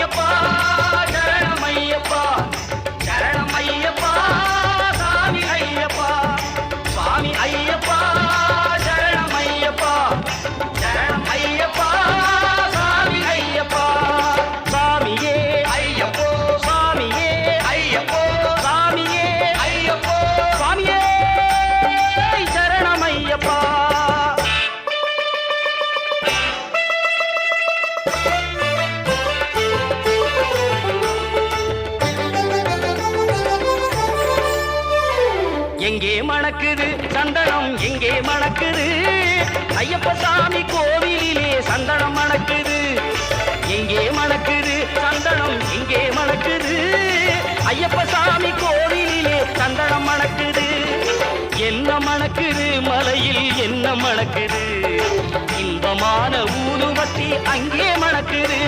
ஐயப்பா சரணம் ஐயப்பா சரணம் ஐயப்பா சாமி ஐயப்பா சுவாமி ஐயப்பா சரணம் ஐயப்பா சரணம் ஐயப்பா சாமி ஐயப்பா சாமியே ஐயப்போ சாமியே ஐயப்போ சாமியே ஐயப்போ சுவாமியே சரணம் ஐயப்பா எங்கே மணக்குது சந்தனம் எங்கே மணக்குது ஐயப்ப சாமி கோவிலிலே சந்தனம் மணக்குது எங்கே மணக்குது சந்தனம் எங்கே மணக்குது ஐயப்ப சாமி கோவிலிலே சந்தனம் மணக்குது என்ன மணக்குது மலையில் என்ன மணக்குது இன்பமான ஊதுபத்தி அங்கே மணக்குது